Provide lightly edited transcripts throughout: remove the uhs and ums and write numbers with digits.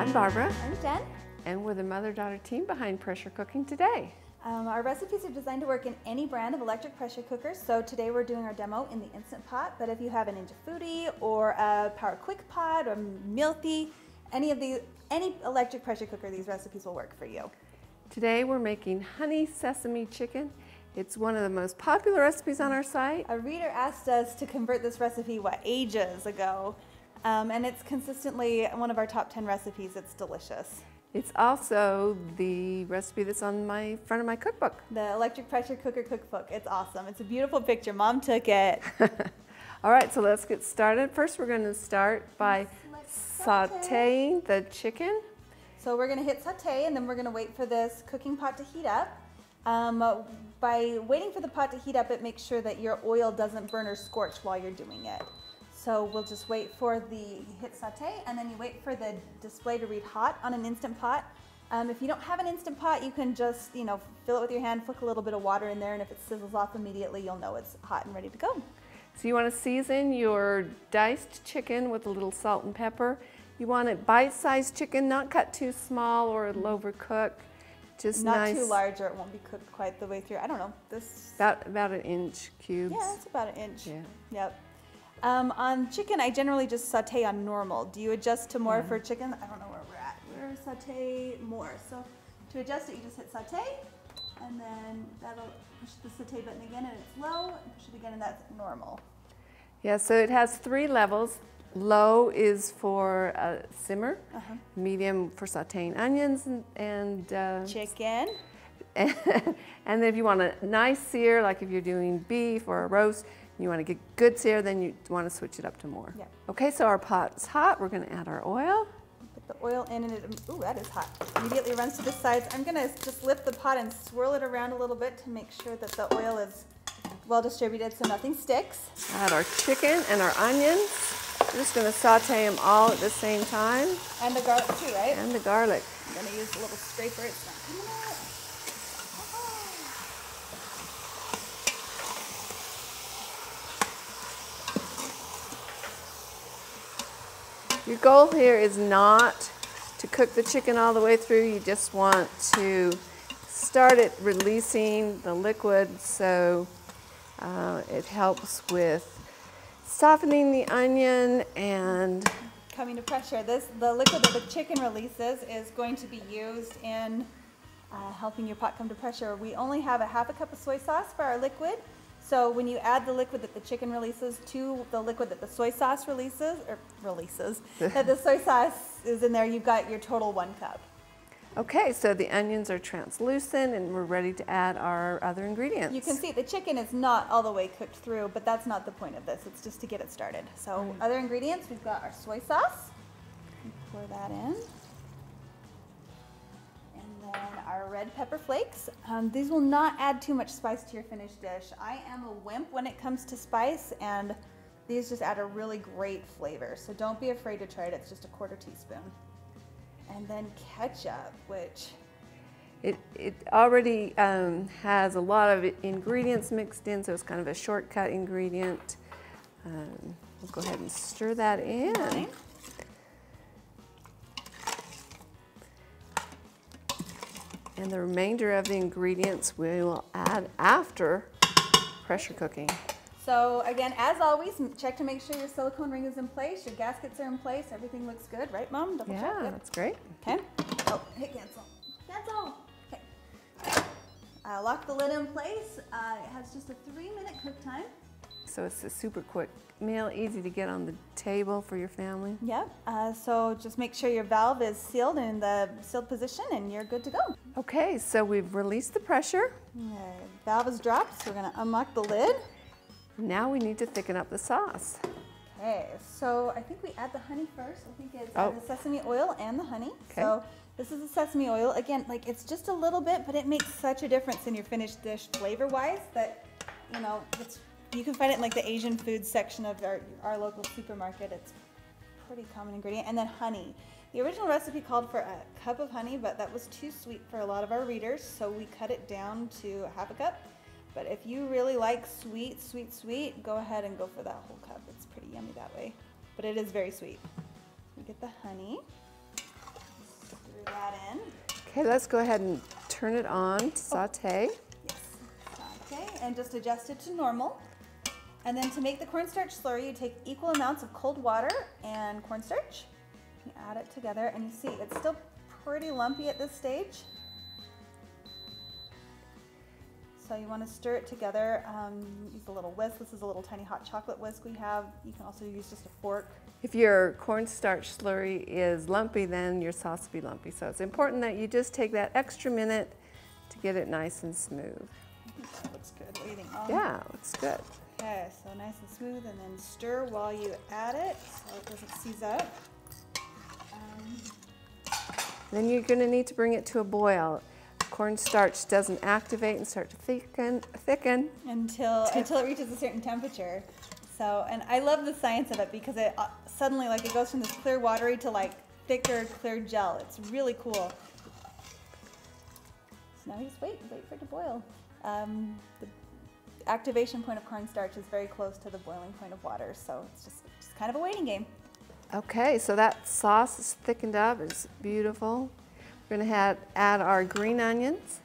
I'm Barbara. I'm Jen. And we're the mother-daughter team behind Pressure Cooking Today. Our recipes are designed to work in any brand of electric pressure cookers. So today we're doing our demo in the Instant Pot, but if you have an Ninja Foodie or a Power Quick Pot or Milky, any electric pressure cooker, these recipes will work for you. Today we're making honey sesame chicken. It's one of the most popular recipes on our site. A reader asked us to convert this recipe, ages ago? And it's consistently one of our top 10 recipes. It's delicious. It's also the recipe that's on my front of my cookbook. The electric pressure cooker cookbook. It's awesome. It's a beautiful picture. Mom took it. All right, so let's get started. First, we're going to start by sauteing the chicken. So we're going to hit saute, and then we're going to wait for this cooking pot to heat up. By waiting for the pot to heat up, it makes sure that your oil doesn't burn or scorch while you're doing it. So we'll just wait for hit saute, and then you wait for the display to read hot on an Instant Pot. If you don't have an Instant Pot, you can just, fill it with your hand, flick a little bit of water in there, and if it sizzles off immediately, you'll know it's hot and ready to go. So you want to season your diced chicken with a little salt and pepper. You want it bite-sized chicken, not cut too small or it'll overcook. Just not nice. Too large or it won't be cooked quite the way through. I don't know. About an inch cubes. Yeah, it's about an inch. Yeah. Yep. On chicken, I generally just saute on normal. Do you adjust to more for chicken? I don't know where we're at. We're saute more. So to adjust it, you just hit saute, and then that'll push the saute button again, and it's low. Push it again, and that's normal. Yeah. So it has 3 levels. Low is for simmer, medium for sauteing onions and chicken. And then if you want a nice sear, like if you're doing beef or a roast, you want to get good sear, then you want to switch it up to more. Yeah. Okay, so our pot's hot. We're going to add our oil. Put the oil in, and ooh, that is hot. Immediately runs to the sides. I'm going to just lift the pot and swirl it around a little bit to make sure that the oil is well distributed so nothing sticks. Add our chicken and our onions. We're just going to saute them all at the same time. And the garlic too, right? And the garlic. I'm going to use a little scraper. It's not coming out. Your goal here is not to cook the chicken all the way through. You just want to start it releasing the liquid, so it helps with softening the onion and coming to pressure. The liquid that the chicken releases is going to be used in helping your pot come to pressure. We only have a half a cup of soy sauce for our liquid. So when you add the liquid that the chicken releases to the liquid that the soy sauce releases, that the soy sauce is in there, you've got your total 1 cup. Okay, so the onions are translucent and we're ready to add our other ingredients. You can see the chicken is not all the way cooked through, but that's not the point of this. It's just to get it started. So other ingredients, we've got our soy sauce. Pour that in. And then our red pepper flakes. These will not add too much spice to your finished dish. I am a wimp when it comes to spice, and these just add a really great flavor. So don't be afraid to try it. It's just a 1/4 teaspoon. And then ketchup, which it already has a lot of ingredients mixed in, so it's kind of a shortcut ingredient. We'll go ahead and stir that in. Okay. And the remainder of the ingredients we will add after pressure cooking. So again, as always, check to make sure your silicone ring is in place, your gaskets are in place, everything looks good, right, Mom? Double check. Yeah, that's great. Okay. Oh, hey, cancel. Cancel. Okay. Lock the lid in place. It has just a 3-minute cook time. So it's a super quick meal, easy to get on the table for your family. Yep. So just make sure your valve is sealed in the sealed position, and you're good to go. Okay, so we've released the pressure. Valve is dropped, so we're going to unlock the lid. Now we need to thicken up the sauce. Okay, so I think we add the honey first. I think it's the sesame oil and the honey. Okay. So this is the sesame oil. Again, it's just a little bit, but it makes such a difference in your finished dish flavor-wise that, you can find it in the Asian food section of our local supermarket. It's a pretty common ingredient. And then honey. The original recipe called for a cup of honey, but that was too sweet for a lot of our readers, so we cut it down to ½ a cup. But if you really like sweet, sweet, sweet, go ahead and go for that whole cup. It's pretty yummy that way. But it is very sweet. We get the honey. that in. Okay, let's go ahead and turn it on to saute. Yes, saute, and just adjust it to normal. And then to make the cornstarch slurry, you take equal amounts of cold water and cornstarch. You add it together, and you see it's still pretty lumpy at this stage. So you want to stir it together. Use a little whisk. This is a little tiny hot chocolate whisk we have. You can also use just a fork. If your cornstarch slurry is lumpy, then your sauce will be lumpy. So it's important that you just take that extra minute to get it nice and smooth. I think that looks good. What do you think, Mom? Yeah, looks good. Okay, so nice and smooth, and then stir while you add it so it doesn't seize up. Then you're going to need to bring it to a boil. Cornstarch doesn't activate and start to thicken. Until it reaches a certain temperature. So, and I love the science of it because it suddenly, like, it goes from this clear watery to like thicker, clear gel. It's really cool. So now we just wait for it to boil. The activation point of cornstarch is very close to the boiling point of water, so it's just kind of a waiting game. Okay, so that sauce is thickened up. It's beautiful. We're going to add our green onions.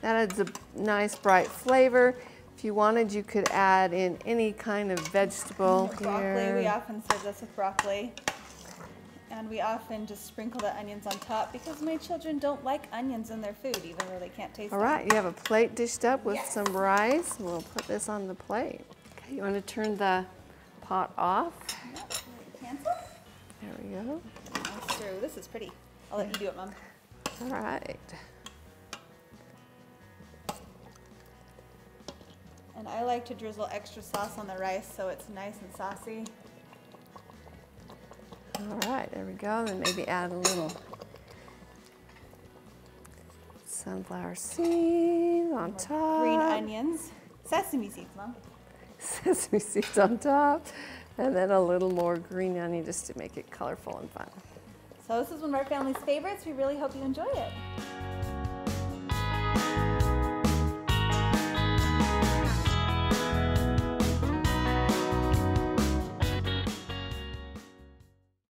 That adds a nice bright flavor. If you wanted, you could add in any kind of vegetable Broccoli, here. we often serve this with broccoli. And we often just sprinkle the onions on top because my children don't like onions in their food, even though they can't taste them. All right, you have a plate dished up with Yes. some rice. We'll put this on the plate. Okay, you want to turn the pot off? Yep. Cancel. There we go. Nice stir. This is pretty. I'll let you do it, Mom. All right. And I like to drizzle extra sauce on the rice so it's nice and saucy. All right, there we go. Then maybe add a little sunflower seeds on top. Green onions. Sesame seeds, Mom. Sesame seeds on top. And then a little more green onion just to make it colorful and fun. So this is one of our family's favorites. We really hope you enjoy it.